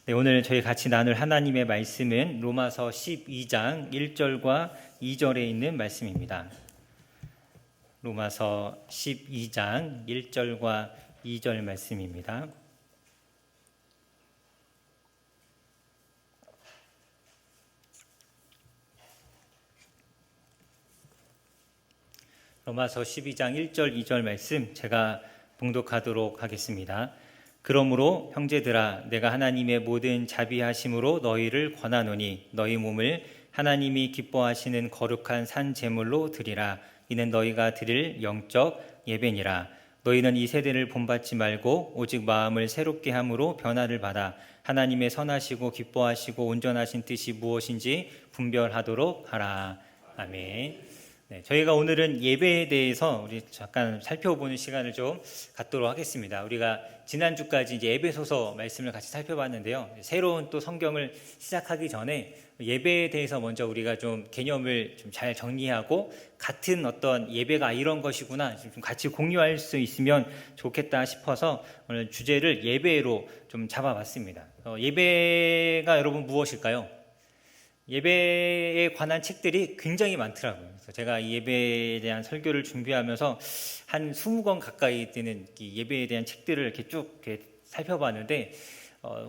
네, 오늘 저희 같이 나눌 하나님의 말씀은 로마서 12장 1절과 2절에 있는 말씀입니다. 로마서 12장 1절과 2절 말씀입니다. 로마서 12장 1절 2절 말씀 제가 봉독하도록 하겠습니다. 그러므로 형제들아 내가 하나님의 모든 자비하심으로 너희를 권하노니 너희 몸을 하나님이 기뻐하시는 거룩한 산 제물로 드리라. 이는 너희가 드릴 영적 예배니라. 너희는 이 세대를 본받지 말고 오직 마음을 새롭게 함으로 변화를 받아 하나님의 선하시고 기뻐하시고 온전하신 뜻이 무엇인지 분별하도록 하라. 아멘. 네, 저희가 오늘은 예배에 대해서 우리 잠깐 살펴보는 시간을 좀 갖도록 하겠습니다. 우리가 지난주까지 이제 에베소서 말씀을 같이 살펴봤는데요. 새로운 또 성경을 시작하기 전에 예배에 대해서 먼저 우리가 좀 개념을 좀 잘 정리하고 같은 어떤 예배가 이런 것이구나 좀 같이 공유할 수 있으면 좋겠다 싶어서 오늘 주제를 예배로 좀 잡아봤습니다. 예배가 여러분 무엇일까요? 예배에 관한 책들이 굉장히 많더라고요. 그래서 제가 이 예배에 대한 설교를 준비하면서 한 20권 가까이 되는 예배에 대한 책들을 이렇게 쭉 이렇게 살펴봤는데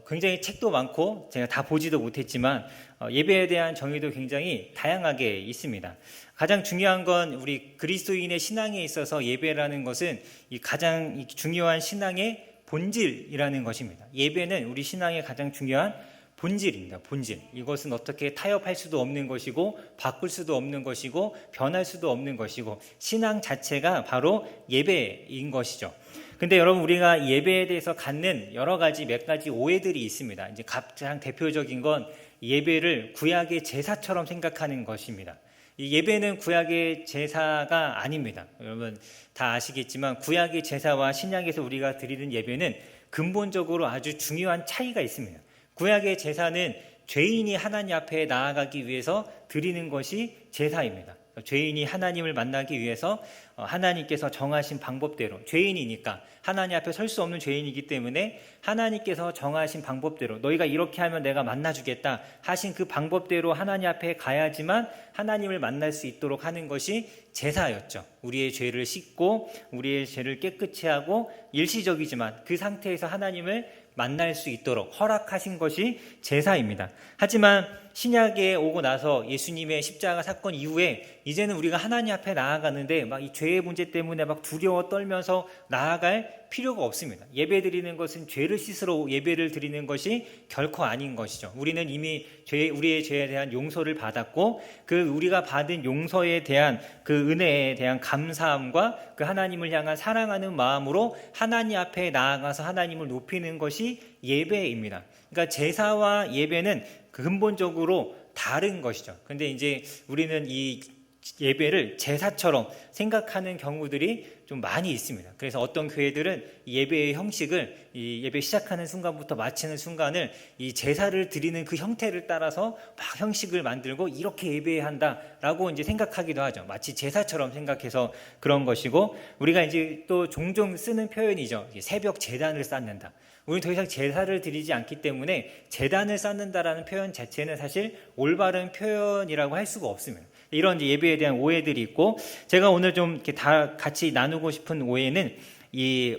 굉장히 책도 많고 제가 다 보지도 못했지만 예배에 대한 정의도 굉장히 다양하게 있습니다. 가장 중요한 건 우리 그리스도인의 신앙에 있어서 예배라는 것은 이 가장 중요한 신앙의 본질이라는 것입니다. 예배는 우리 신앙의 가장 중요한 본질입니다. 본질. 이것은 어떻게 타협할 수도 없는 것이고 바꿀 수도 없는 것이고 변할 수도 없는 것이고 신앙 자체가 바로 예배인 것이죠. 근데 여러분 우리가 예배에 대해서 갖는 여러 가지 몇 가지 오해들이 있습니다. 이제 가장 대표적인 건 예배를 구약의 제사처럼 생각하는 것입니다. 이 예배는 구약의 제사가 아닙니다. 여러분 다 아시겠지만 구약의 제사와 신약에서 우리가 드리는 예배는 근본적으로 아주 중요한 차이가 있습니다. 구약의 제사는 죄인이 하나님 앞에 나아가기 위해서 드리는 것이 제사입니다. 죄인이 하나님을 만나기 위해서 하나님께서 정하신 방법대로 죄인이니까 하나님 앞에 설 수 없는 죄인이기 때문에 하나님께서 정하신 방법대로 너희가 이렇게 하면 내가 만나주겠다 하신 그 방법대로 하나님 앞에 가야지만 하나님을 만날 수 있도록 하는 것이 제사였죠. 우리의 죄를 씻고 우리의 죄를 깨끗이 하고 일시적이지만 그 상태에서 하나님을 만날 수 있도록 허락하신 것이 제사입니다. 하지만 신약에 오고 나서 예수님의 십자가 사건 이후에 이제는 우리가 하나님 앞에 나아가는데 막 이 죄의 문제 때문에 막 두려워 떨면서 나아갈 필요가 없습니다. 예배 드리는 것은 죄를 씻으러 예배를 드리는 것이 결코 아닌 것이죠. 우리는 이미 우리의 죄에 대한 용서를 받았고 그 우리가 받은 용서에 대한 그 은혜에 대한 감사함과 그 하나님을 향한 사랑하는 마음으로 하나님 앞에 나아가서 하나님을 높이는 것이 예배입니다. 그러니까 제사와 예배는 근본적으로 다른 것이죠. 근데 이제 우리는 이 예배를 제사처럼 생각하는 경우들이 좀 많이 있습니다. 그래서 어떤 교회들은 예배의 형식을 이 예배 시작하는 순간부터 마치는 순간을 이 제사를 드리는 그 형태를 따라서 막 형식을 만들고 이렇게 예배해야 한다라고 이제 생각하기도 하죠. 마치 제사처럼 생각해서 그런 것이고 우리가 이제 또 종종 쓰는 표현이죠. 새벽 제단을 쌓는다. 우리는 더 이상 제사를 드리지 않기 때문에 제단을 쌓는다라는 표현 자체는 사실 올바른 표현이라고 할 수가 없습니다. 이런 이제 예배에 대한 오해들이 있고 제가 오늘 좀 이렇게 다 같이 나누고 싶은 오해는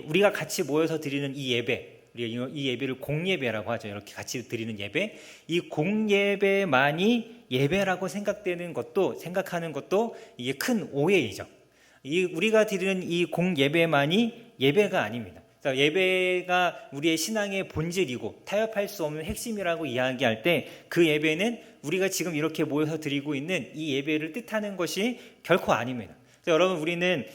우리가 같이 모여서 드리는 이 예배, 이 예배를 공예배라고 하죠. 이렇게 같이 드리는 예배, 이 공예배만이 예배라고 생각하는 것도 이게 큰 오해이죠. 우리가 드리는 이 공예배만이 예배가 아닙니다. 예배가 우리의 신앙의 본질이고 타협할 수 없는 핵심이라고 이야기할 때 그 예배는 우리가 지금 이렇게 모여서 드리고 있는 이 예배를 뜻하는 것이 결코 아닙니다. 여러분 우리는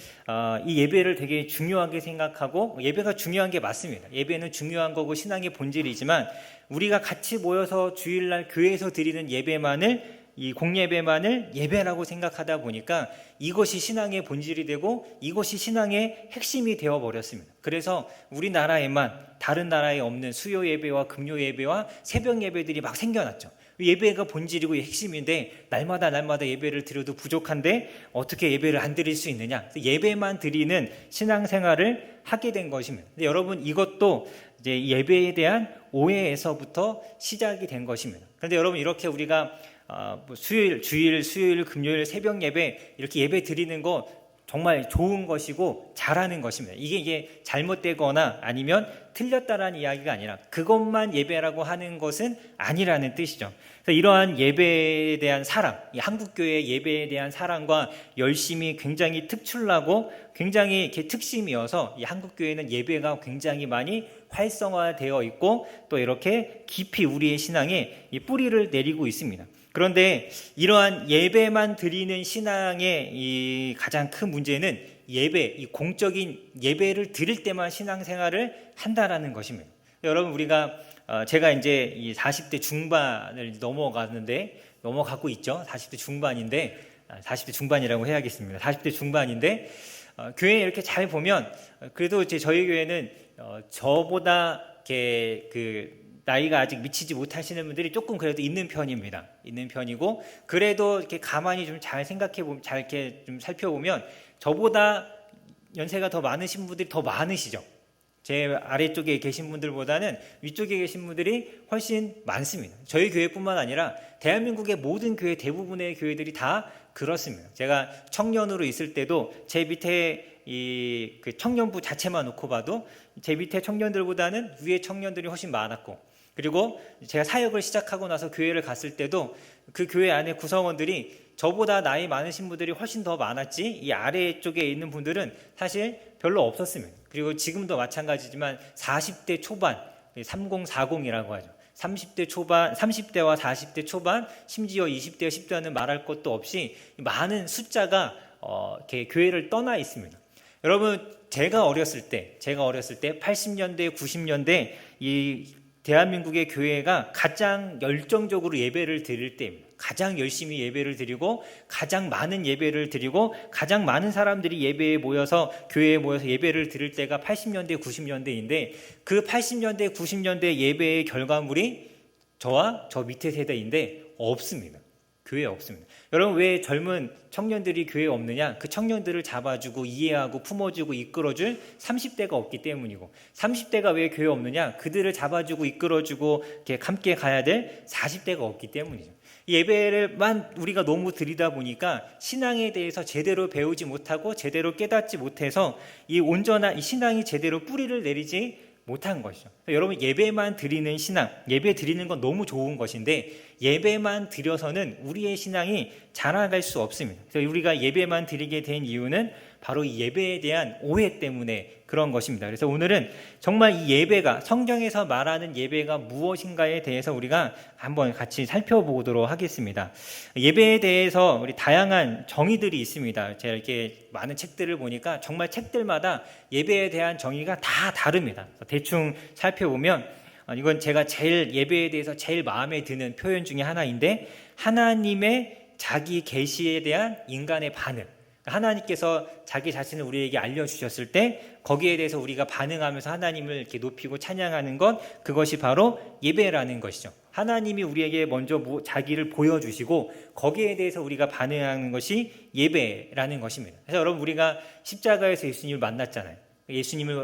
이 예배를 되게 중요하게 생각하고 예배가 중요한 게 맞습니다. 예배는 중요한 거고 신앙의 본질이지만 우리가 같이 모여서 주일날 교회에서 드리는 예배만을 이 공예배만을 예배라고 생각하다 보니까 이것이 신앙의 본질이 되고 이것이 신앙의 핵심이 되어버렸습니다. 그래서 우리나라에만 다른 나라에 없는 수요 예배와 금요 예배와 새벽 예배들이 막 생겨났죠. 예배가 본질이고 핵심인데 날마다 예배를 드려도 부족한데 어떻게 예배를 안 드릴 수 있느냐? 예배만 드리는 신앙생활을 하게 된 것입니다. 근데 여러분 이것도 이제 예배에 대한 오해에서부터 시작이 된 것입니다. 그런데 여러분, 이렇게 우리가 주일, 금요일 새벽 예배 이렇게 예배 드리는 거 정말 좋은 것이고 잘하는 것입니다. 이게 잘못되거나 아니면 틀렸다라는 이야기가 아니라 그것만 예배라고 하는 것은 아니라는 뜻이죠. 그래서 이러한 예배에 대한 사랑, 이 한국교회 예배에 대한 사랑과 열심이 굉장히 특출나고 굉장히 이렇게 특심이어서 이 한국교회는 예배가 굉장히 많이 활성화되어 있고 또 이렇게 깊이 우리의 신앙에 이 뿌리를 내리고 있습니다. 그런데 이러한 예배만 드리는 신앙의 이 가장 큰 문제는 이 공적인 예배를 드릴 때만 신앙생활을 한다라는 것입니다. 여러분, 제가 이제 이 40대 중반을 넘어가고 있죠. 40대 중반인데, 40대 중반이라고 해야겠습니다. 40대 중반인데, 교회에 이렇게 잘 보면, 그래도 이제 저희 교회는 저보다 이렇게 나이가 아직 미치지 못하시는 분들이 조금 그래도 있는 편입니다. 있는 편이고, 그래도 이렇게 가만히 좀 잘 생각해보면, 잘 이렇게 좀 살펴보면, 저보다 연세가 더 많으신 분들이 더 많으시죠. 제 아래쪽에 계신 분들보다는 위쪽에 계신 분들이 훨씬 많습니다. 저희 교회뿐만 아니라 대한민국의 모든 교회, 대부분의 교회들이 다 그렇습니다. 제가 청년으로 있을 때도 제 밑에 그 청년부 자체만 놓고 봐도 제 밑에 청년들보다는 위에 청년들이 훨씬 많았고, 그리고 제가 사역을 시작하고 나서 교회를 갔을 때도 그 교회 안에 구성원들이 저보다 나이 많으신 분들이 훨씬 더 많았지, 이 아래쪽에 있는 분들은 사실 별로 없었습니다. 그리고 지금도 마찬가지지만 40대 초반, 3040이라고 하죠. 30대와 40대 초반, 심지어 20대, 10대는 말할 것도 없이 많은 숫자가 이렇게 교회를 떠나 있습니다. 여러분, 제가 어렸을 때 80년대, 90년대 이 대한민국의 교회가 가장 열정적으로 예배를 드릴 때입니다. 가장 열심히 예배를 드리고 가장 많은 예배를 드리고 가장 많은 사람들이 교회에 모여서 예배를 드릴 때가 80년대, 90년대인데 그 80년대, 90년대 예배의 결과물이 저와 저 밑에 세대인데 없습니다. 교회에 없습니다. 여러분, 왜 젊은 청년들이 교회에 없느냐? 그 청년들을 잡아주고 이해하고 품어주고 이끌어줄 30대가 없기 때문이고, 30대가 왜 교회에 없느냐? 그들을 잡아주고 이끌어주고 이렇게 함께 가야 될 40대가 없기 때문이죠. 예배를만 우리가 너무 드리다 보니까 신앙에 대해서 제대로 배우지 못하고 제대로 깨닫지 못해서 이 온전한 이 신앙이 제대로 뿌리를 내리지 못한 것이죠. 여러분, 예배만 드리는 신앙, 예배 드리는 건 너무 좋은 것인데 예배만 드려서는 우리의 신앙이 자라갈 수 없습니다. 그래서 우리가 예배만 드리게 된 이유는 바로 이 예배에 대한 오해 때문에 그런 것입니다. 그래서 오늘은 정말 이 예배가, 성경에서 말하는 예배가 무엇인가에 대해서 우리가 한번 같이 살펴보도록 하겠습니다. 예배에 대해서 우리 다양한 정의들이 있습니다. 제가 이렇게 많은 책들을 보니까 정말 책들마다 예배에 대한 정의가 다 다릅니다. 대충 살펴보면 이건 제가 예배에 대해서 제일 마음에 드는 표현 중에 하나인데, 하나님의 자기 계시에 대한 인간의 반응. 하나님께서 자기 자신을 우리에게 알려주셨을 때 거기에 대해서 우리가 반응하면서 하나님을 이렇게 높이고 찬양하는 것, 그것이 바로 예배라는 것이죠. 하나님이 우리에게 먼저 자기를 보여주시고 거기에 대해서 우리가 반응하는 것이 예배라는 것입니다. 그래서 여러분, 우리가 십자가에서 예수님을 만났잖아요.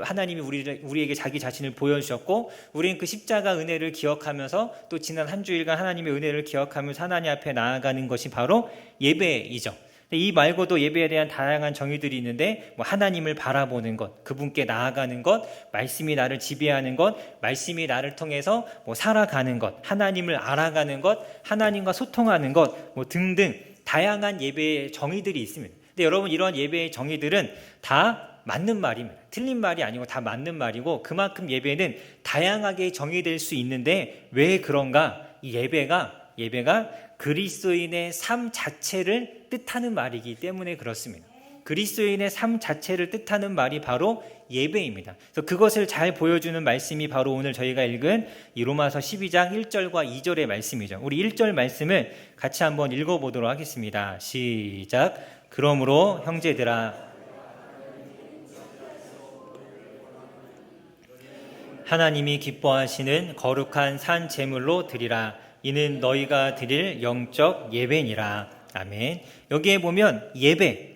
하나님이 우리에게 자기 자신을 보여주셨고, 우리는 그 십자가 은혜를 기억하면서 또 지난 한 주일간 하나님의 은혜를 기억하면서 하나님 앞에 나아가는 것이 바로 예배이죠. 이 말고도 예배에 대한 다양한 정의들이 있는데, 하나님을 바라보는 것, 그분께 나아가는 것, 말씀이 나를 지배하는 것, 말씀이 나를 통해서 살아가는 것, 하나님을 알아가는 것, 하나님과 소통하는 것, 등등 다양한 예배의 정의들이 있습니다. 근데 여러분, 이런 예배의 정의들은 다 맞는 말입니다. 틀린 말이 아니고 다 맞는 말이고, 그만큼 예배는 다양하게 정의될 수 있는데 왜 그런가? 이 예배가 그리스도인의 삶 자체를 뜻하는 말이기 때문에 그렇습니다. 그리스도인의 삶 자체를 뜻하는 말이 바로 예배입니다. 그래서 그것을 잘 보여주는 말씀이 바로 오늘 저희가 읽은 이 로마서 12장 1절과 2절의 말씀이죠. 우리 1절 말씀을 같이 한번 읽어보도록 하겠습니다. 시작. 그러므로 형제들아, 하나님이 기뻐하시는 거룩한 산 제물로 드리라. 이는 너희가 드릴 영적 예배니라. 아멘. 여기에 보면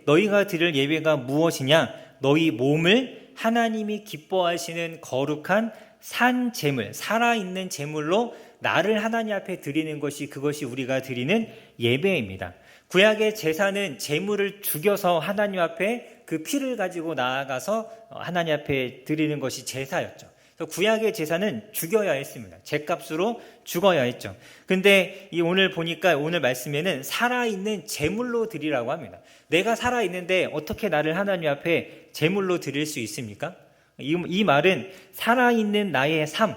너희가 드릴 예배가 무엇이냐? 너희 몸을 하나님이 기뻐하시는 거룩한 산 제물, 살아있는 제물로 나를 하나님 앞에 드리는 것이 그것이 우리가 드리는 예배입니다. 구약의 제사는 제물을 죽여서 하나님 앞에 그 피를 가지고 나아가서 하나님 앞에 드리는 것이 제사였죠. 그래서 구약의 제사는 죽여야 했습니다. 제값으로 죽어야 했죠. 근데 오늘 보니까 오늘 말씀에는 살아있는 제물로 드리라고 합니다. 내가 살아있는데 어떻게 나를 하나님 앞에 제물로 드릴 수 있습니까? 이 말은 살아있는 나의 삶,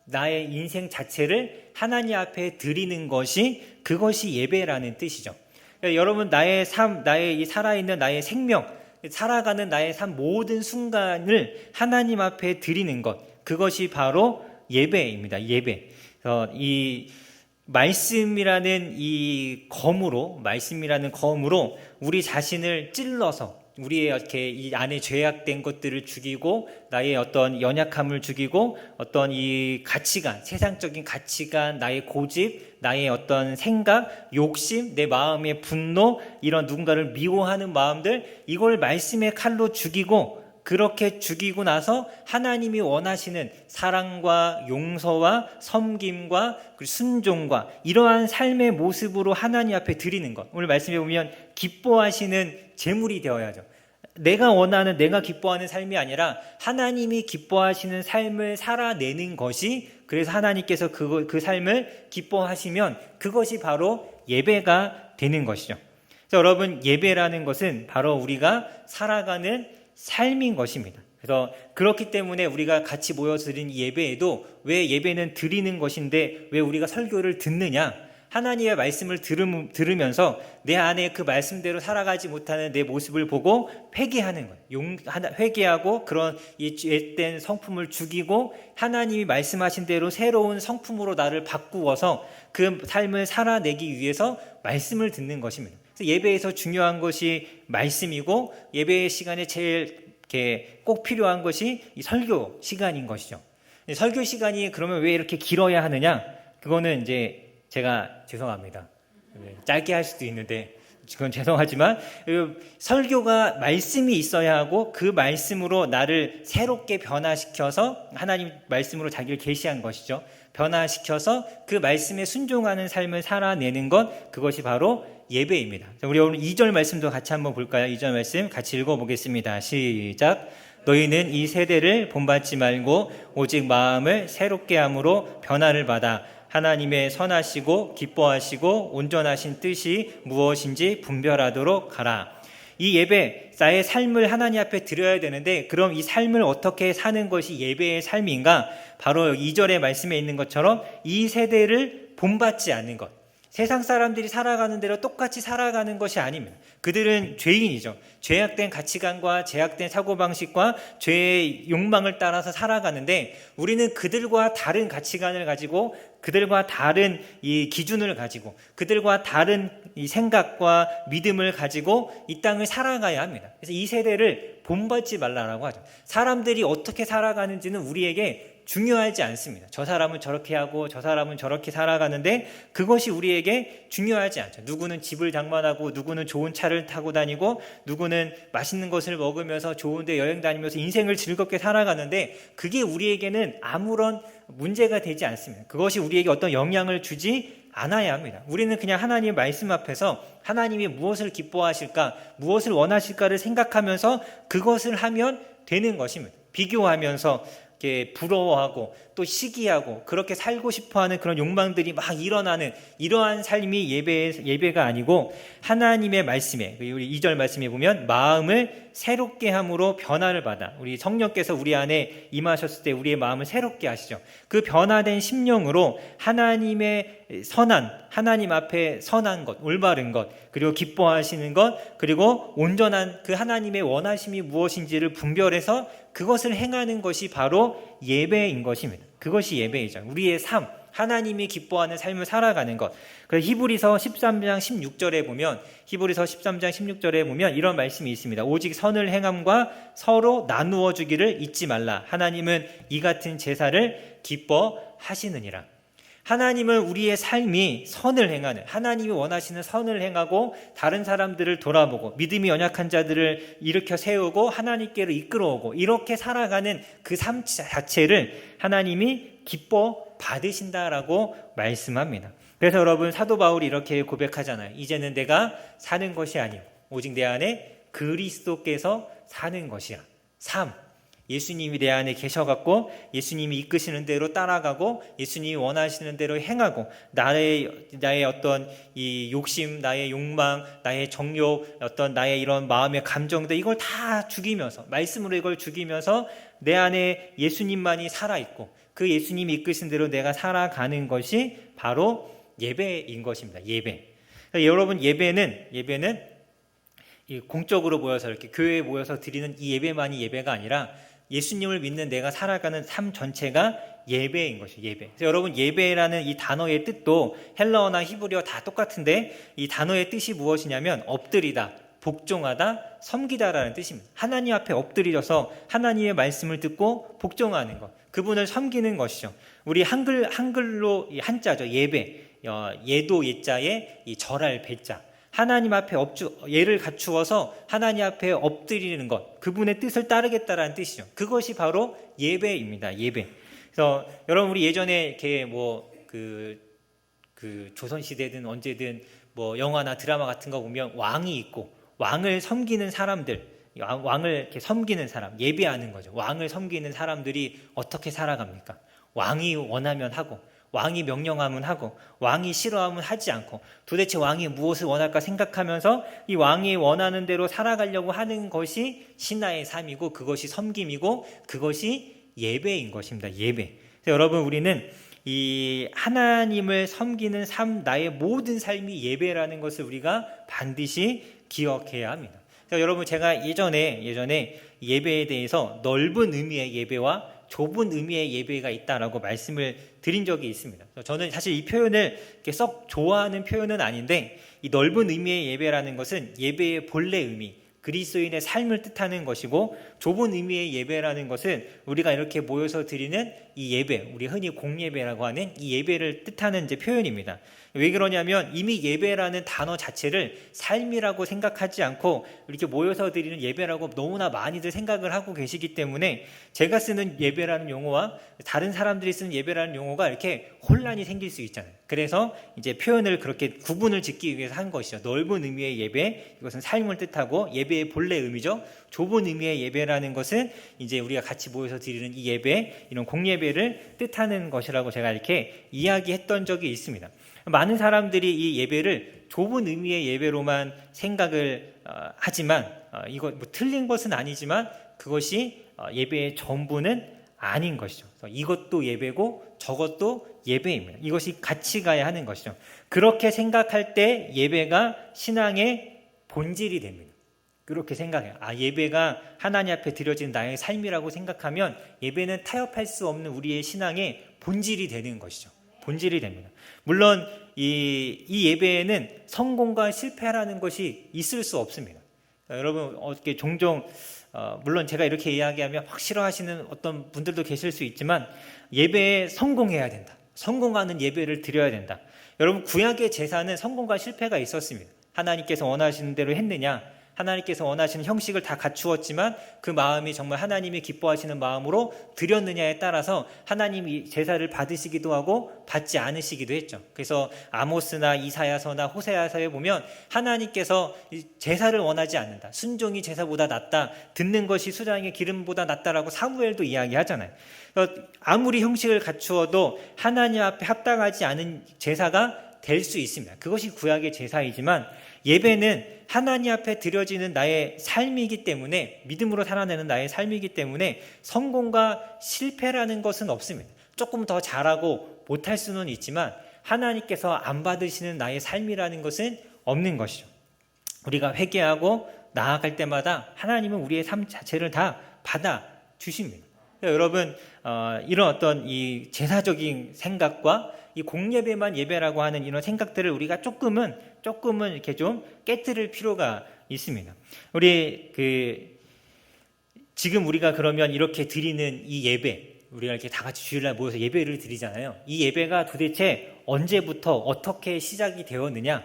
나의 인생 자체를 하나님 앞에 드리는 것이 그것이 예배라는 뜻이죠. 그러니까 여러분 나의 삶, 나의 이 살아있는 나의 생명, 살아가는 나의 삶 모든 순간을 하나님 앞에 드리는 것, 그것이 바로 예배입니다. 예배. 이 말씀이라는 말씀이라는 검으로 우리 자신을 찔러서 우리의 이렇게 이 안에 죄악된 것들을 죽이고 나의 어떤 연약함을 죽이고 어떤 이 가치관, 세상적인 가치관, 나의 고집, 나의 어떤 생각, 욕심, 내 마음의 분노, 이런 누군가를 미워하는 마음들, 이걸 말씀의 칼로 죽이고, 그렇게 죽이고 나서 하나님이 원하시는 사랑과 용서와 섬김과 순종과 이러한 삶의 모습으로 하나님 앞에 드리는 것, 오늘 말씀해 보면 기뻐하시는 제물이 되어야죠. 내가 원하는, 내가 기뻐하는 삶이 아니라 하나님이 기뻐하시는 삶을 살아내는 것이, 그래서 하나님께서 그 삶을 기뻐하시면 그것이 바로 예배가 되는 것이죠. 그래서 여러분, 예배라는 것은 바로 우리가 살아가는 삶인 것입니다. 그래서 그렇기 때문에 우리가 같이 모여서 드리는 예배에도 왜 예배는 드리는 것인데 왜 우리가 설교를 듣느냐? 하나님의 말씀을 들으면서 내 안에 그 말씀대로 살아가지 못하는 내 모습을 보고 회개하는 거예요. 회개하고 그런 이 죄된 성품을 죽이고 하나님이 말씀하신 대로 새로운 성품으로 나를 바꾸어서 그 삶을 살아내기 위해서 말씀을 듣는 것입니다. 그래서 예배에서 중요한 것이 말씀이고 예배의 시간에 제일 꼭 필요한 것이 이 설교 시간인 것이죠. 설교 시간이 그러면 왜 이렇게 길어야 하느냐? 그거는 이제 제가 죄송합니다. 짧게 할 수도 있는데 그건 죄송하지만 설교가 말씀이 있어야 하고 그 말씀으로 나를 새롭게 변화시켜서 하나님 말씀으로 자기를 계시한 것이죠. 변화시켜서 그 말씀에 순종하는 삶을 살아내는 것, 그것이 바로 예배입니다. 우리 오늘 2절 말씀도 같이 한번 볼까요? 2절 말씀 같이 읽어보겠습니다. 시작. 너희는 이 세대를 본받지 말고 오직 마음을 새롭게 함으로 변화를 받아 하나님의 선하시고 기뻐하시고 온전하신 뜻이 무엇인지 분별하도록 하라. 이 예배, 나의 삶을 하나님 앞에 드려야 되는데 그럼 이 삶을 어떻게 사는 것이 예배의 삶인가? 바로 2절의 말씀에 있는 것처럼 이 세대를 본받지 않는 것. 세상 사람들이 살아가는 대로 똑같이 살아가는 것이 아닙니다. 그들은 죄인이죠. 죄악된 가치관과 죄악된 사고방식과 죄의 욕망을 따라서 살아가는데 우리는 그들과 다른 가치관을 가지고 그들과 다른 이 기준을 가지고 그들과 다른 이 생각과 믿음을 가지고 이 땅을 살아가야 합니다. 그래서 이 세대를 본받지 말라라고 하죠. 사람들이 어떻게 살아가는지는 우리에게 중요하지 않습니다. 저 사람은 저렇게 하고 저 사람은 저렇게 살아가는데 그것이 우리에게 중요하지 않죠. 누구는 집을 장만하고 누구는 좋은 차를 타고 다니고 누구는 맛있는 것을 먹으면서 좋은 데 여행 다니면서 인생을 즐겁게 살아가는데 그게 우리에게는 아무런 문제가 되지 않습니다. 그것이 우리에게 어떤 영향을 주지 않아야 합니다. 우리는 그냥 하나님의 말씀 앞에서 하나님이 무엇을 기뻐하실까, 무엇을 원하실까를 생각하면서 그것을 하면 되는 것입니다. 비교하면서 부러워하고 또 시기하고 그렇게 살고 싶어하는 그런 욕망들이 막 일어나는 이러한 삶이 예배가 아니고 하나님의 말씀에, 우리 2절 말씀에 보면 마음을 새롭게 함으로 변화를 받아, 우리 성령께서 우리 안에 임하셨을 때 우리의 마음을 새롭게 하시죠. 그 변화된 심령으로 하나님의 선한, 하나님 앞에 선한 것, 올바른 것, 그리고 기뻐하시는 것, 그리고 온전한 그 하나님의 원하심이 무엇인지를 분별해서 그것을 행하는 것이 바로 예배인 것입니다. 그것이 예배이죠. 우리의 삶, 하나님이 기뻐하는 삶을 살아가는 것. 그래서 히브리서 13장 16절에 보면 이런 말씀이 있습니다. 오직 선을 행함과 서로 나누어 주기를 잊지 말라. 하나님은 이 같은 제사를 기뻐하시느니라. 하나님은 우리의 삶이 선을 행하는, 하나님이 원하시는 선을 행하고 다른 사람들을 돌아보고 믿음이 연약한 자들을 일으켜 세우고 하나님께로 이끌어오고 이렇게 살아가는 그 삶 자체를 하나님이 기뻐 받으신다라고 말씀합니다. 그래서 여러분, 사도 바울이 이렇게 고백하잖아요. 이제는 내가 사는 것이 아니고 오직 내 안에 그리스도께서 사는 것이야. 삶. 예수님이 내 안에 계셔갖고 예수님이 이끄시는 대로 따라가고 예수님이 원하시는 대로 행하고 나의 어떤 이 욕심, 나의 욕망, 나의 정욕, 어떤 나의 이런 마음의 감정들, 이걸 다 죽이면서, 말씀으로 이걸 죽이면서 내 안에 예수님만이 살아있고 그 예수님이 이끄신 대로 내가 살아가는 것이 바로 예배인 것입니다. 예배. 여러분, 예배는 공적으로 모여서 이렇게 교회에 모여서 드리는 이 예배만이 예배가 아니라 예수님을 믿는 내가 살아가는 삶 전체가 예배인 것이에요. 예배. 그래서 여러분, 예배라는 이 단어의 뜻도 헬라어나 히브리어 다 똑같은데 이 단어의 뜻이 무엇이냐면 엎드리다, 복종하다, 섬기다라는 뜻입니다. 하나님 앞에 엎드려서 하나님의 말씀을 듣고 복종하는 것, 그분을 섬기는 것이죠. 우리 한글로 이 한자죠. 예배. 예도 예자에 이 절할 배자. 하나님 앞에 예를 갖추어서 하나님 앞에 엎드리는 것, 그분의 뜻을 따르겠다라는 뜻이죠. 그것이 바로 예배입니다. 예배. 그래서 여러분, 우리 예전에 이렇게 조선 시대든 언제든 영화나 드라마 같은 거 보면 왕이 있고 왕을 섬기는 사람들, 왕을 이렇게 섬기는 사람, 예배하는 거죠. 왕을 섬기는 사람들이 어떻게 살아갑니까? 왕이 원하면 하고, 왕이 명령하면 하고, 왕이 싫어하면 하지 않고, 도대체 왕이 무엇을 원할까 생각하면서 이 왕이 원하는 대로 살아가려고 하는 것이 신하의 삶이고, 그것이 섬김이고, 그것이 예배인 것입니다. 예배. 그래서 여러분, 우리는 이 하나님을 섬기는 삶, 나의 모든 삶이 예배라는 것을 우리가 반드시 기억해야 합니다. 그래서 여러분, 제가 예전에 예배에 대해서 넓은 의미의 예배와 좁은 의미의 예배가 있다라고 말씀을 드린 적이 있습니다. 저는 사실 이 표현을 이렇게 썩 좋아하는 표현은 아닌데, 이 넓은 의미의 예배라는 것은 예배의 본래 의미, 그리스도인의 삶을 뜻하는 것이고, 좁은 의미의 예배라는 것은 우리가 이렇게 모여서 드리는 이 예배, 우리 흔히 공예배라고 하는 이 예배를 뜻하는 이제 표현입니다. 왜 그러냐면 이미 예배라는 단어 자체를 삶이라고 생각하지 않고 이렇게 모여서 드리는 예배라고 너무나 많이들 생각을 하고 계시기 때문에 제가 쓰는 예배라는 용어와 다른 사람들이 쓰는 예배라는 용어가 이렇게 혼란이 생길 수 있잖아요. 그래서 이제 표현을 그렇게 구분을 짓기 위해서 한 것이죠. 넓은 의미의 예배, 이것은 삶을 뜻하고 예배의 본래 의미죠. 좁은 의미의 예배라는 것은 이제 우리가 같이 모여서 드리는 이 예배, 이런 공예배를 뜻하는 것이라고 제가 이렇게 이야기했던 적이 있습니다. 많은 사람들이 이 예배를 좁은 의미의 예배로만 생각을 하지만 이거 틀린 것은 아니지만 그것이 예배의 전부는 아닌 것이죠. 이것도 예배고 저것도 예배입니다. 이것이 같이 가야 하는 것이죠. 그렇게 생각할 때 예배가 신앙의 본질이 됩니다. 그렇게 생각해요. 예배가 하나님 앞에 드려진 나의 삶이라고 생각하면 예배는 타협할 수 없는 우리의 신앙의 본질이 되는 것이죠. 본질이 됩니다. 물론 이 예배에는 성공과 실패라는 것이 있을 수 없습니다. 여러분, 어떻게 종종 물론 제가 이렇게 이야기하면 확 싫어하시는 어떤 분들도 계실 수 있지만 예배에 성공해야 된다. 성공하는 예배를 드려야 된다. 여러분, 구약의 제사는 성공과 실패가 있었습니다. 하나님께서 원하시는 대로 했느냐, 하나님께서 원하시는 형식을 다 갖추었지만 그 마음이 정말 하나님이 기뻐하시는 마음으로 드렸느냐에 따라서 하나님이 제사를 받으시기도 하고 받지 않으시기도 했죠. 그래서 아모스나 이사야서나 호세아서에 보면 하나님께서 제사를 원하지 않는다, 순종이 제사보다 낫다, 듣는 것이 수장의 기름보다 낫다라고 사무엘도 이야기하잖아요. 아무리 형식을 갖추어도 하나님 앞에 합당하지 않은 제사가 될 수 있습니다. 그것이 구약의 제사이지만 예배는 하나님 앞에 드려지는 나의 삶이기 때문에, 믿음으로 살아내는 나의 삶이기 때문에 성공과 실패라는 것은 없습니다. 조금 더 잘하고 못할 수는 있지만 하나님께서 안 받으시는 나의 삶이라는 것은 없는 것이죠. 우리가 회개하고 나아갈 때마다 하나님은 우리의 삶 자체를 다 받아주십니다. 여러분, 이런 어떤 이 제사적인 생각과 이 공예배만 예배라고 하는 이런 생각들을 우리가 조금은 이렇게 좀 깨뜨릴 필요가 있습니다. 우리 지금 우리가 그러면 이렇게 드리는 이 예배, 우리가 이렇게 다 같이 주일날 모여서 예배를 드리잖아요. 이 예배가 도대체 언제부터 어떻게 시작이 되었느냐?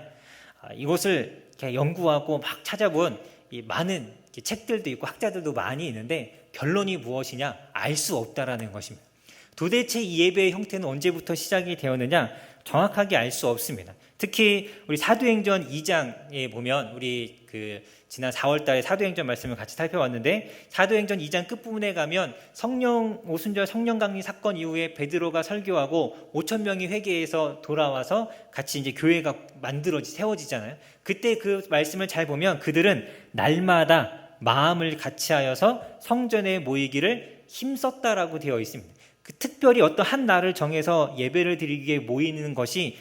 이것을 이렇게 연구하고 막 찾아본 이 많은 책들도 있고 학자들도 많이 있는데 결론이 무엇이냐? 알 수 없다라는 것입니다. 도대체 이 예배의 형태는 언제부터 시작이 되었느냐? 정확하게 알 수 없습니다. 특히 우리 사도행전 2장에 보면 우리 지난 4월달에 사도행전 말씀을 같이 살펴봤는데 사도행전 2장 끝부분에 가면 오순절 성령 강림 사건 이후에 베드로가 설교하고 5천 명이 회개해서 돌아와서 같이 이제 교회가 세워지잖아요. 그때 그 말씀을 잘 보면 그들은 날마다 마음을 같이하여서 성전에 모이기를 힘썼다라고 되어 있습니다. 특별히 어떤 한 날을 정해서 예배를 드리기에 모이는 것이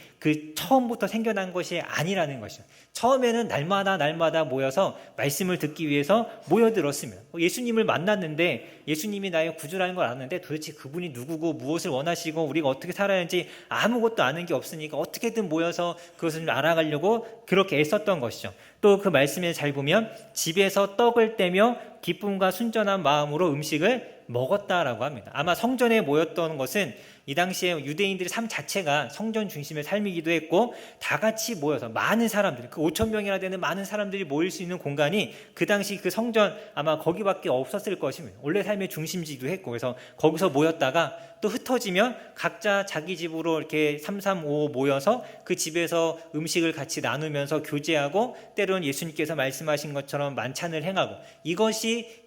처음부터 생겨난 것이 아니라는 것이죠. 처음에는 날마다 모여서 말씀을 듣기 위해서 모여들었습니다. 예수님을 만났는데 예수님이 나의 구주라는 걸 아는데 도대체 그분이 누구고 무엇을 원하시고 우리가 어떻게 살아야 하는지 아무것도 아는 게 없으니까 어떻게든 모여서 그것을 좀 알아가려고 그렇게 애썼던 것이죠. 또 그 말씀에 잘 보면 집에서 떡을 떼며 기쁨과 순전한 마음으로 음식을 먹었다라고 합니다. 아마 성전에 모였던 것은 이 당시에 유대인들의 삶 자체가 성전 중심의 삶이기도 했고 다 같이 모여서 많은 사람들, 5천 명이나 되는 많은 사람들이 모일 수 있는 공간이 그 당시 그 성전 아마 거기밖에 없었을 것입니다. 원래 삶의 중심지기도 했고 그래서 거기서 모였다가 또 흩어지면 각자 자기 집으로 이렇게 335 모여서 그 집에서 음식을 같이 나누면서 교제하고 때로는 예수님께서 말씀하신 것처럼 만찬을 행하고 이것이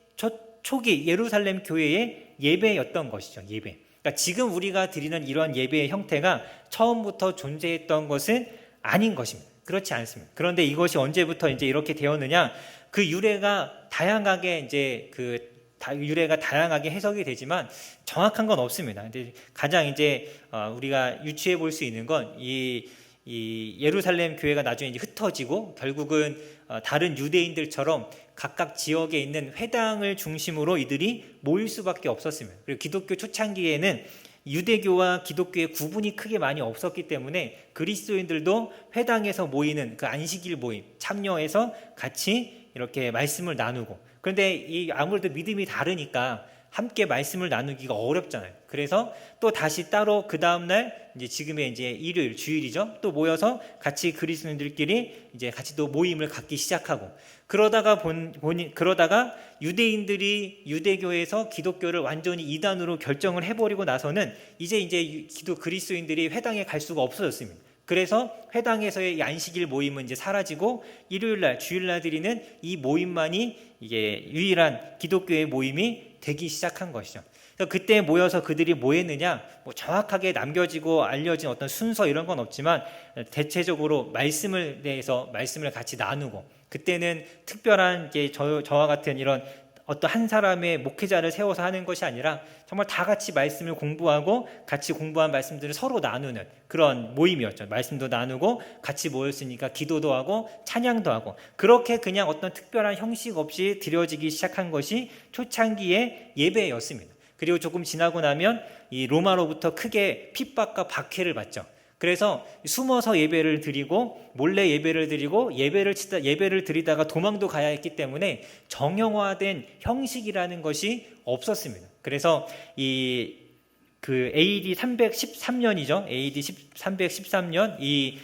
초기 예루살렘 교회의 예배였던 것이죠. 예배. 그러니까 지금 우리가 드리는 이러한 예배의 형태가 처음부터 존재했던 것은 아닌 것입니다. 그렇지 않습니다. 그런데 이것이 언제부터 이제 이렇게 되었느냐? 그 유래가 다양하게 유래가 다양하게 해석이 되지만 정확한 건 없습니다. 근데 가장 이제 우리가 유추해 볼 수 있는 건 이 예루살렘 교회가 나중에 이제 흩어지고 결국은 다른 유대인들처럼 각각 지역에 있는 회당을 중심으로 이들이 모일 수밖에 없었습니다. 그리고 기독교 초창기에는 유대교와 기독교의 구분이 크게 많이 없었기 때문에 그리스도인들도 회당에서 모이는 그 안식일 모임 참여해서 같이 이렇게 말씀을 나누고 그런데 아무래도 믿음이 다르니까 함께 말씀을 나누기가 어렵잖아요. 그래서 또 다시 따로 그 다음날 이제 지금의 이제 일요일 주일이죠. 또 모여서 같이 그리스도인들끼리 이제 같이 또 모임을 갖기 시작하고 그러다가 유대인들이 유대교에서 기독교를 완전히 이단으로 결정을 해버리고 나서는 이제 그리스도인들이 회당에 갈 수가 없어졌습니다. 그래서 회당에서의 이 안식일 모임은 이제 사라지고 일요일날 주일날 드리는 이 모임만이 이게 유일한 기독교의 모임이 되기 시작한 것이죠. 그때 모여서 그들이 뭐 했느냐, 정확하게 남겨지고 알려진 어떤 순서 이런 건 없지만 대체적으로 말씀을 대해서 말씀을 같이 나누고 그때는 특별한 저와 같은 이런 어떤 한 사람의 목회자를 세워서 하는 것이 아니라 정말 다 같이 말씀을 공부하고 같이 공부한 말씀들을 서로 나누는 그런 모임이었죠. 말씀도 나누고 같이 모였으니까 기도도 하고 찬양도 하고 그렇게 그냥 어떤 특별한 형식 없이 드려지기 시작한 것이 초창기의 예배였습니다. 그리고 조금 지나고 나면 이 로마로부터 크게 핍박과 박해를 받죠. 그래서 숨어서 예배를 드리고 몰래 예배를 드리고 예배를 드리다가 도망도 가야 했기 때문에 정형화된 형식이라는 것이 없었습니다. 그래서 AD 313년이죠. AD 313년 이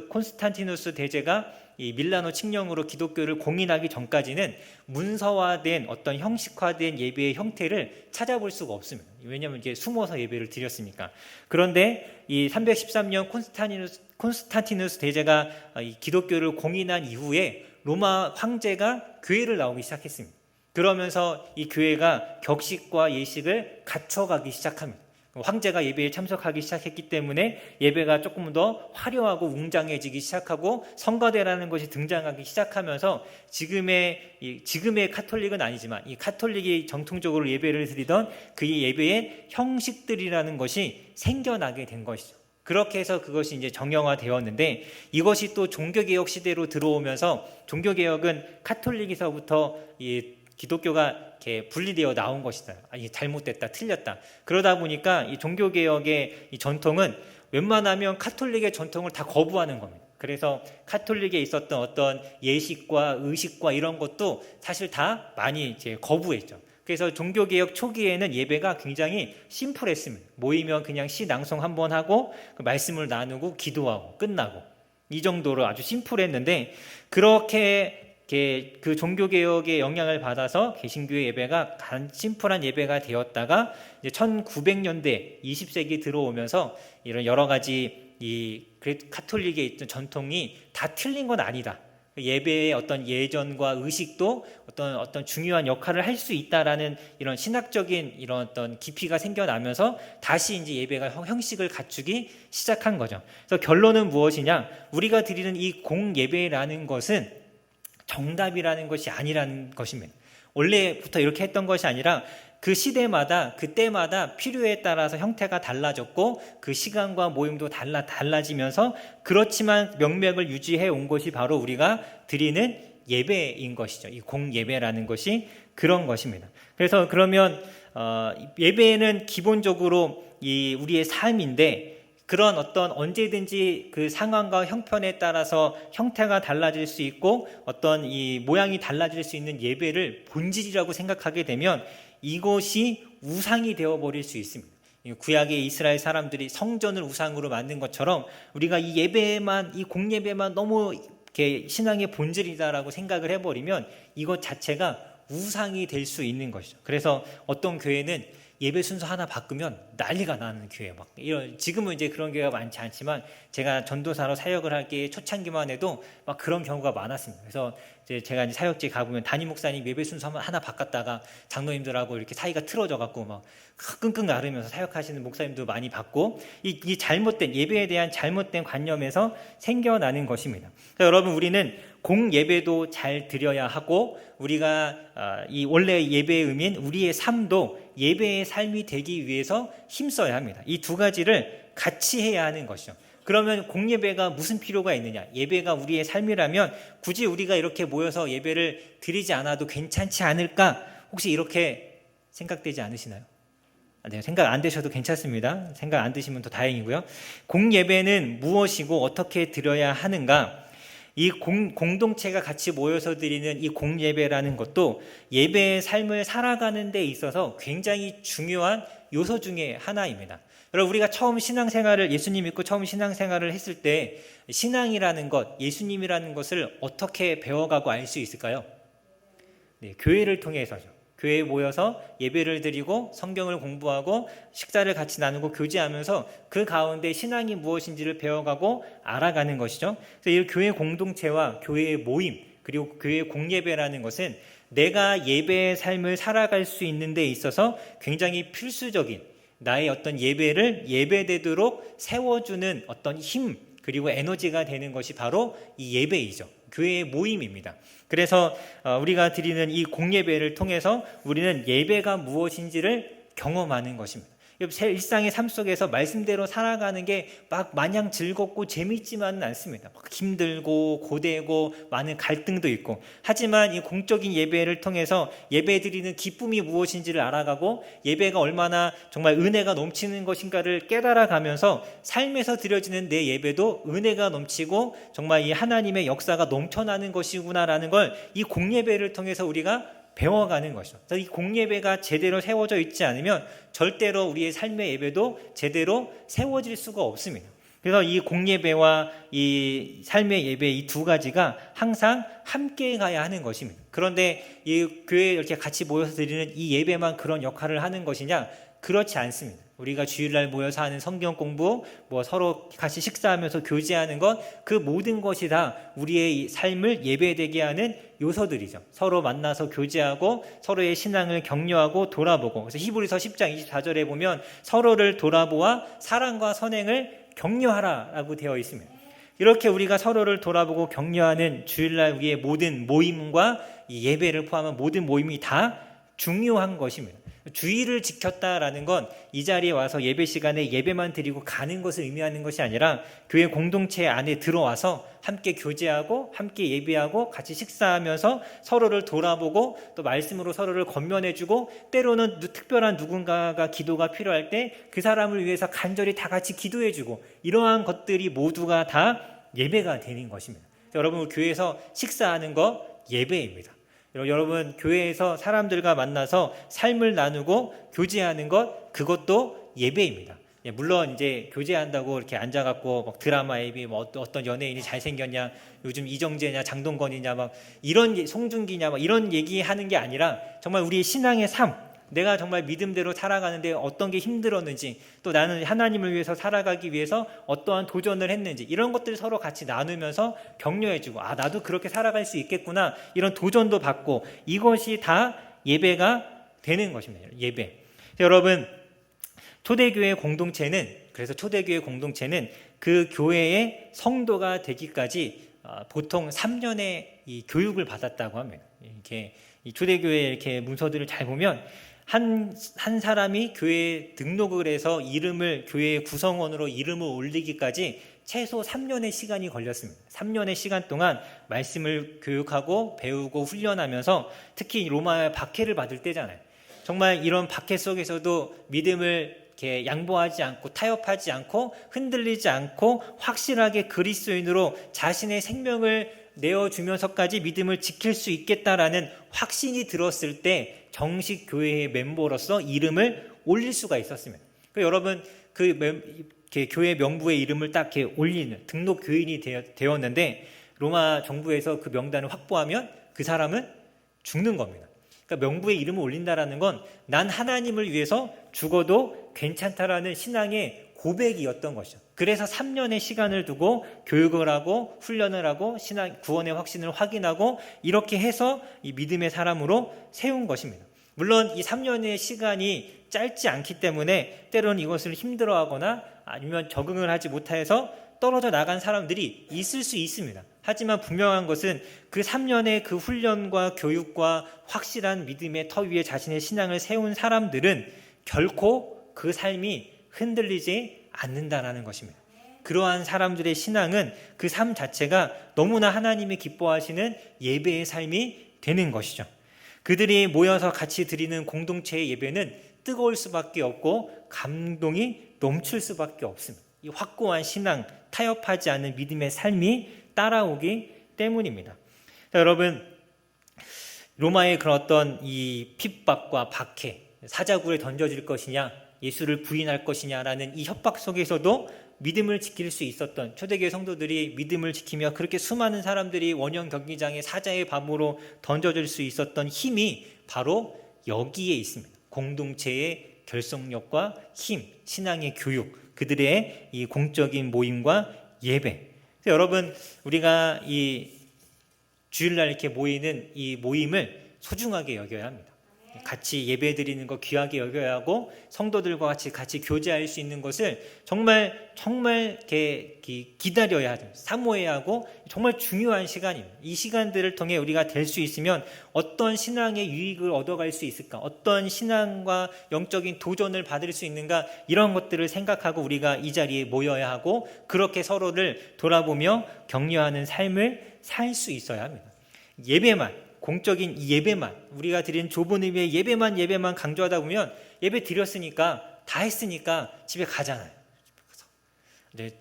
콘스탄티누스 대제가 이 밀라노 칙령으로 기독교를 공인하기 전까지는 문서화된 어떤 형식화된 예배의 형태를 찾아볼 수가 없습니다. 왜냐하면 이게 숨어서 예배를 드렸으니까. 그런데 이 313년 콘스탄티누스 대제가 이 기독교를 공인한 이후에 로마 황제가 교회를 나오기 시작했습니다. 그러면서 이 교회가 격식과 예식을 갖춰가기 시작합니다. 황제가 예배에 참석하기 시작했기 때문에 예배가 조금 더 화려하고 웅장해지기 시작하고 성가대라는 것이 등장하기 시작하면서 지금의 카톨릭은 아니지만 이 카톨릭이 정통적으로 예배를 드리던 그 예배의 형식들이라는 것이 생겨나게 된 것이죠. 그렇게 해서 그것이 이제 정형화되었는데 이것이 또 종교개혁 시대로 들어오면서 종교개혁은 카톨릭에서부터 기독교가 이렇게 분리되어 나온 것이다. 이게 잘못됐다, 틀렸다. 그러다 보니까 이 종교개혁의 이 전통은 웬만하면 카톨릭의 전통을 다 거부하는 겁니다. 그래서 카톨릭에 있었던 어떤 예식과 의식과 이런 것도 사실 다 많이 이제 거부했죠. 그래서 종교개혁 초기에는 예배가 굉장히 심플했습니다. 모이면 그냥 시 낭송 한번 하고 그 말씀을 나누고 기도하고 끝나고 이 정도로 아주 심플했는데, 그렇게 그 종교개혁의 영향을 받아서 개신교의 예배가 심플한 예배가 되었다가 이제 1900년대 20세기 들어오면서 이런 여러 가지 이 카톨릭에 있던 전통이 다 틀린 건 아니다. 예배의 어떤 예전과 의식도 어떤 중요한 역할을 할 수 있다라는 이런 신학적인 이런 어떤 깊이가 생겨나면서 다시 이제 예배가 형식을 갖추기 시작한 거죠. 그래서 결론은 무엇이냐? 우리가 드리는 이 공예배라는 것은 정답이라는 것이 아니라는 것입니다. 원래부터 이렇게 했던 것이 아니라 그 시대마다 그때마다 필요에 따라서 형태가 달라졌고 그 시간과 모임도 달라지면서, 그렇지만 명맥을 유지해 온 것이 바로 우리가 드리는 예배인 것이죠. 이 공예배라는 것이 그런 것입니다. 그래서 그러면 예배는 기본적으로 우리의 삶인데, 그런 어떤 언제든지 그 상황과 형편에 따라서 형태가 달라질 수 있고 어떤 이 모양이 달라질 수 있는 예배를 본질이라고 생각하게 되면 이것이 우상이 되어버릴 수 있습니다. 구약의 이스라엘 사람들이 성전을 우상으로 만든 것처럼 우리가 이 예배만, 이 공예배만 너무 이렇게 신앙의 본질이다라고 생각을 해버리면 이것 자체가 우상이 될 수 있는 것이죠. 그래서 어떤 교회는 예배 순서 하나 바꾸면 난리가 나는 교회, 막 이런, 지금은 이제 그런 교회가 많지 않지만 제가 전도사로 사역을 할 게 초창기만 해도 막 그런 경우가 많았습니다. 그래서 이제 제가 이제 사역지에 가보면 담임 목사님 예배 순서 하나 바꿨다가 장로님들하고 이렇게 사이가 틀어져 갖고 막 끙끙 앓으면서 사역하시는 목사님도 많이 봤고, 이 잘못된 예배에 대한 잘못된 관념에서 생겨나는 것입니다. 그러니까 여러분, 우리는 공예배도 잘 드려야 하고, 우리가 이 원래 예배의 의미인 우리의 삶도 예배의 삶이 되기 위해서 힘써야 합니다. 이 두 가지를 같이 해야 하는 것이죠. 그러면 공예배가 무슨 필요가 있느냐? 예배가 우리의 삶이라면 굳이 우리가 이렇게 모여서 예배를 드리지 않아도 괜찮지 않을까? 혹시 이렇게 생각되지 않으시나요? 네, 생각 안 되셔도 괜찮습니다. 생각 안 드시면 더 다행이고요. 공예배는 무엇이고 어떻게 드려야 하는가? 이 공동체가 같이 모여서 드리는 이 공예배라는 것도 예배의 삶을 살아가는 데 있어서 굉장히 중요한 요소 중에 하나입니다. 여러분, 우리가 처음 신앙생활을, 예수님 믿고 처음 신앙생활을 했을 때 신앙이라는 것, 예수님이라는 것을 어떻게 배워가고 알 수 있을까요? 네, 교회를 통해서죠. 교회에 모여서 예배를 드리고 성경을 공부하고 식사를 같이 나누고 교제하면서 그 가운데 신앙이 무엇인지를 배워가고 알아가는 것이죠. 그래서 이 교회 공동체와 교회의 모임, 그리고 교회 공예배라는 것은 내가 예배의 삶을 살아갈 수 있는 데 있어서 굉장히 필수적인, 나의 어떤 예배를 예배되도록 세워주는 어떤 힘, 그리고 에너지가 되는 것이 바로 이 예배이죠. 교회의 모임입니다. 그래서 우리가 드리는 이 공예배를 통해서 우리는 예배가 무엇인지를 경험하는 것입니다. 일상의 삶 속에서 말씀대로 살아가는 게 막 마냥 즐겁고 재미있지만은 않습니다. 막 힘들고 고되고 많은 갈등도 있고, 하지만 이 공적인 예배를 통해서 예배 드리는 기쁨이 무엇인지를 알아가고 예배가 얼마나 정말 은혜가 넘치는 것인가를 깨달아가면서 삶에서 드려지는 내 예배도 은혜가 넘치고 정말 이 하나님의 역사가 넘쳐나는 것이구나라는 걸 이 공예배를 통해서 우리가 배워가는 것이죠. 이 공예배가 제대로 세워져 있지 않으면 절대로 우리의 삶의 예배도 제대로 세워질 수가 없습니다. 그래서 이 공예배와 이 삶의 예배, 이 두 가지가 항상 함께 가야 하는 것입니다. 그런데 이 교회에 이렇게 같이 모여서 드리는 이 예배만 그런 역할을 하는 것이냐? 그렇지 않습니다. 우리가 주일날 모여서 하는 성경 공부, 서로 같이 식사하면서 교제하는 것, 그 모든 것이 다 우리의 삶을 예배되게 하는 요소들이죠. 서로 만나서 교제하고 서로의 신앙을 격려하고 돌아보고, 그래서 히브리서 10장 24절에 보면 서로를 돌아보아 사랑과 선행을 격려하라라고 되어 있습니다. 이렇게 우리가 서로를 돌아보고 격려하는 주일날 우리의 모든 모임과 이 예배를 포함한 모든 모임이 다 중요한 것입니다. 주의를 지켰다라는 건 이 자리에 와서 예배 시간에 예배만 드리고 가는 것을 의미하는 것이 아니라 교회 공동체 안에 들어와서 함께 교제하고 함께 예배하고 같이 식사하면서 서로를 돌아보고 또 말씀으로 서로를 권면해주고, 때로는 특별한 누군가가 기도가 필요할 때 그 사람을 위해서 간절히 다 같이 기도해주고, 이러한 것들이 모두가 다 예배가 되는 것입니다. 여러분, 교회에서 식사하는 거 예배입니다. 여러분 교회에서 사람들과 만나서 삶을 나누고 교제하는 것, 그것도 예배입니다. 물론 이제 교제한다고 이렇게 앉아갖고 막 드라마 예배, 뭐 어떤 연예인이 잘생겼냐, 요즘 이정재냐, 장동건이냐, 막 이런 송중기냐, 막 이런 얘기하는 게 아니라 정말 우리의 신앙의 삶, 내가 정말 믿음대로 살아가는데 어떤 게 힘들었는지, 또 나는 하나님을 위해서 살아가기 위해서 어떠한 도전을 했는지, 이런 것들을 서로 같이 나누면서 격려해주고, 아 나도 그렇게 살아갈 수 있겠구나, 이런 도전도 받고, 이것이 다 예배가 되는 것입니다. 예배. 여러분, 초대교회 공동체는, 그래서 초대교회 공동체는 그 교회의 성도가 되기까지 보통 3년의 이 교육을 받았다고 합니다. 이렇게 이 초대교회 이렇게 문서들을 잘 보면 한 사람이 교회에 등록을 해서 이름을, 교회의 구성원으로 이름을 올리기까지 최소 3년의 시간이 걸렸습니다. 3년의 시간 동안 말씀을 교육하고 배우고 훈련하면서, 특히 로마의 박해를 받을 때잖아요. 정말 이런 박해 속에서도 믿음을 이렇게 양보하지 않고 타협하지 않고 흔들리지 않고 확실하게 그리스도인으로 자신의 생명을 내어주면서까지 믿음을 지킬 수 있겠다라는 확신이 들었을 때 정식 교회의 멤버로서 이름을 올릴 수가 있었습니다. 여러분, 교회 명부에 이름을 딱 이렇게 올리는 등록 교인이 되었는데, 로마 정부에서 그 명단을 확보하면 그 사람은 죽는 겁니다. 그러니까 명부에 이름을 올린다라는 건 난 하나님을 위해서 죽어도 괜찮다라는 신앙의 고백이었던 것이죠. 그래서 3년의 시간을 두고 교육을 하고 훈련을 하고 신앙 구원의 확신을 확인하고, 이렇게 해서 이 믿음의 사람으로 세운 것입니다. 물론 이 3년의 시간이 짧지 않기 때문에 때로는 이것을 힘들어하거나 아니면 적응을 하지 못해서 떨어져 나간 사람들이 있을 수 있습니다. 하지만 분명한 것은 그 3년의 그 훈련과 교육과 확실한 믿음의 터 위에 자신의 신앙을 세운 사람들은 결코 그 삶이 흔들리지 않는다라는 것입니다. 그러한 사람들의 신앙은 그 삶 자체가 너무나 하나님이 기뻐하시는 예배의 삶이 되는 것이죠. 그들이 모여서 같이 드리는 공동체의 예배는 뜨거울 수밖에 없고 감동이 넘칠 수밖에 없습니다. 이 확고한 신앙, 타협하지 않는 믿음의 삶이 따라오기 때문입니다. 자, 여러분, 로마의 그런 어떤 이 핍박과 박해, 사자굴에 던져질 것이냐, 예수를 부인할 것이냐라는 이 협박 속에서도 믿음을 지킬 수 있었던 초대교회 성도들이 믿음을 지키며 그렇게 수많은 사람들이 원형 경기장에 사자의 밤으로 던져질 수 있었던 힘이 바로 여기에 있습니다. 공동체의 결속력과 힘, 신앙의 교육, 그들의 이 공적인 모임과 예배. 여러분, 우리가 이 주일날 이렇게 모이는 이 모임을 소중하게 여겨야 합니다. 같이 예배 드리는 거 귀하게 여겨야 하고, 성도들과 같이 교제할 수 있는 것을 정말 이렇게 기다려야 하죠. 사모해야 하고, 정말 중요한 시간입니다. 이 시간들을 통해 우리가 될 수 있으면 어떤 신앙의 유익을 얻어갈 수 있을까, 어떤 신앙과 영적인 도전을 받을 수 있는가, 이런 것들을 생각하고 우리가 이 자리에 모여야 하고, 그렇게 서로를 돌아보며 격려하는 삶을 살 수 있어야 합니다. 예배만, 공적인 예배만, 우리가 드린 좁은 의미의 예배만 강조하다 보면 예배 드렸으니까, 다 했으니까 집에 가잖아요.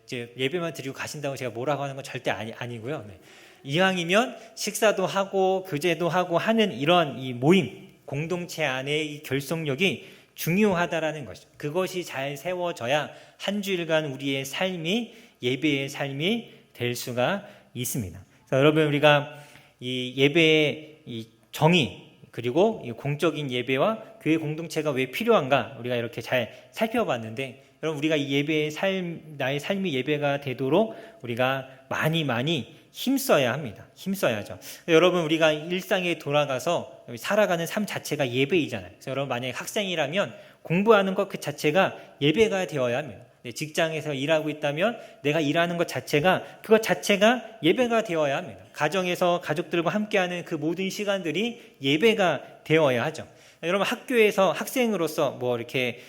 이제 예배만 드리고 가신다고 제가 뭐라고 하는 건 절대 아니고요. 네. 이왕이면 식사도 하고 교제도 하고 하는 이런 이 모임, 공동체 안의 이 결속력이 중요하다라는 것이죠. 그것이 잘 세워져야 한 주일간 우리의 삶이 예배의 삶이 될 수가 있습니다. 그래서 여러분, 우리가 이 예배의 이 정의, 그리고 이 공적인 예배와 교회 공동체가 왜 필요한가, 우리가 이렇게 잘 살펴봤는데, 여러분, 우리가 이 예배의 나의 삶이 예배가 되도록 우리가 많이 힘써야 합니다. 힘써야죠. 여러분, 우리가 일상에 돌아가서 살아가는 삶 자체가 예배이잖아요. 그래서 여러분, 만약에 학생이라면 공부하는 것 그 자체가 예배가 되어야 합니다. 직장에서 일하고 있다면 내가 일하는 것 자체가, 그것 자체가 예배가 되어야 합니다. 가정에서 가족들과 함께하는 그 모든 시간들이 예배가 되어야 하죠. 여러분, 학교에서 학생으로서 이렇게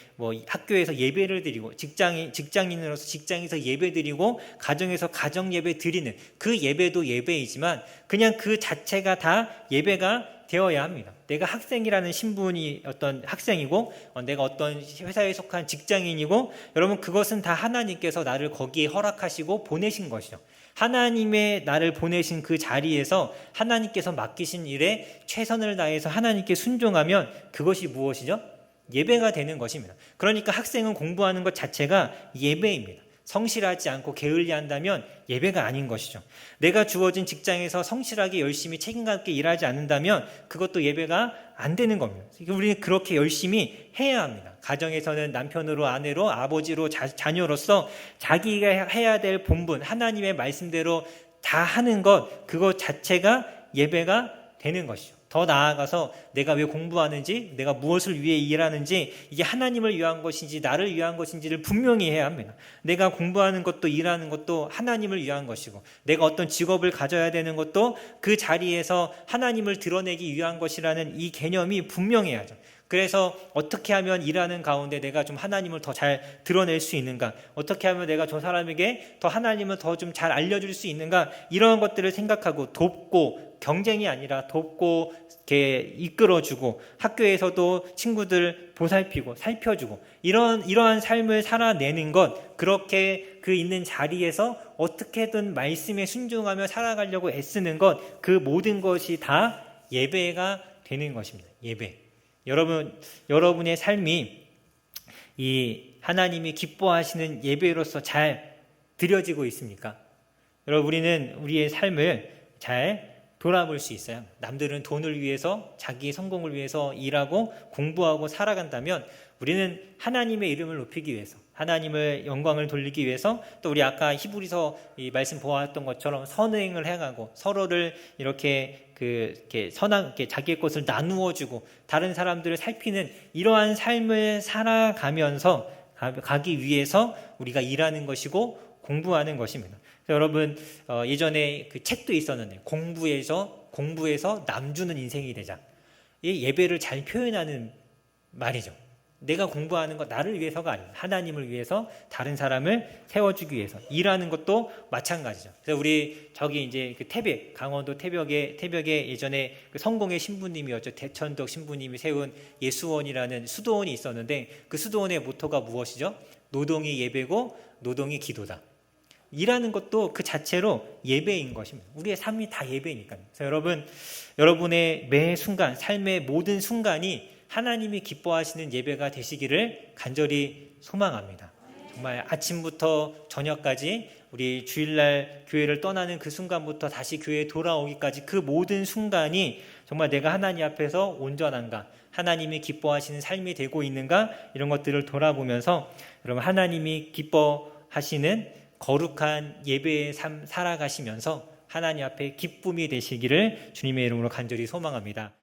학교에서 예배를 드리고, 직장인으로서 직장에서 예배 드리고, 가정에서 가정 예배 드리는 그 예배도 예배이지만, 그냥 그 자체가 다 예배가 되어야 합니다. 내가 학생이라는 신분이 어떤 학생이고 내가 어떤 회사에 속한 직장인이고 여러분 그것은 다 하나님께서 나를 거기에 허락하시고 보내신 것이죠. 하나님의 나를 보내신 그 자리에서 하나님께서 맡기신 일에 최선을 다해서 하나님께 순종하면 그것이 무엇이죠? 예배가 되는 것입니다. 그러니까 학생은 공부하는 것 자체가 예배입니다. 성실하지 않고 게을리한다면 예배가 아닌 것이죠. 내가 주어진 직장에서 성실하게 열심히 책임감 있게 일하지 않는다면 그것도 예배가 안 되는 겁니다. 우리는 그렇게 열심히 해야 합니다. 가정에서는 남편으로, 아내로, 아버지로, 자녀로서 자기가 해야 될 본분, 하나님의 말씀대로 다 하는 것, 그것 자체가 예배가 되는 것이죠. 더 나아가서 내가 왜 공부하는지, 내가 무엇을 위해 일하는지, 이게 하나님을 위한 것인지 나를 위한 것인지를 분명히 해야 합니다. 내가 공부하는 것도 일하는 것도 하나님을 위한 것이고, 내가 어떤 직업을 가져야 되는 것도 그 자리에서 하나님을 드러내기 위한 것이라는 이 개념이 분명해야죠. 그래서 어떻게 하면 일하는 가운데 내가 좀 하나님을 더 잘 드러낼 수 있는가, 어떻게 하면 내가 저 사람에게 더 하나님을 더 좀 잘 알려줄 수 있는가, 이런 것들을 생각하고 돕고, 경쟁이 아니라 돕고 이렇게 이끌어주고, 학교에서도 친구들 보살피고 살펴주고, 이러한 삶을 살아내는 것, 그렇게 그 있는 자리에서 어떻게든 말씀에 순종하며 살아가려고 애쓰는 것, 그 모든 것이 다 예배가 되는 것입니다. 예배. 여러분의 삶이 이 하나님이 기뻐하시는 예배로서 잘 드려지고 있습니까? 여러분, 우리는 우리의 삶을 잘 돌아볼 수 있어요. 남들은 돈을 위해서, 자기의 성공을 위해서 일하고 공부하고 살아간다면 우리는 하나님의 이름을 높이기 위해서, 하나님을 영광을 돌리기 위해서, 또 우리 아까 히브리서 이 말씀 보았던 것처럼 선행을 해가고 서로를 이렇게 이렇게 자기의 것을 나누어 주고 다른 사람들을 살피는 이러한 삶을 살아가면서 가기 위해서 우리가 일하는 것이고 공부하는 것입니다. 여러분, 예전에 그 책도 있었는데, 공부에서 남주는 인생이 되자. 이 예배를 잘 표현하는 말이죠. 내가 공부하는 것 나를 위해서가 아니라 하나님을 위해서, 다른 사람을 세워주기 위해서 일하는 것도 마찬가지죠. 그래서 우리 저기 이제 그 태백, 강원도 태백에 예전에 그 성공의 신부님이었죠. 대천덕 신부님이 세운 예수원이라는 수도원이 있었는데, 그 수도원의 모토가 무엇이죠? 노동이 예배고 노동이 기도다. 일하는 것도 그 자체로 예배인 것입니다. 우리의 삶이 다 예배니까요. 그래서 여러분의 매 순간, 삶의 모든 순간이 하나님이 기뻐하시는 예배가 되시기를 간절히 소망합니다. 정말 아침부터 저녁까지, 우리 주일날 교회를 떠나는 그 순간부터 다시 교회에 돌아오기까지 그 모든 순간이 정말 내가 하나님 앞에서 온전한가, 하나님이 기뻐하시는 삶이 되고 있는가, 이런 것들을 돌아보면서 여러분 하나님이 기뻐하시는 거룩한 예배의 삶 살아가시면서 하나님 앞에 기쁨이 되시기를 주님의 이름으로 간절히 소망합니다.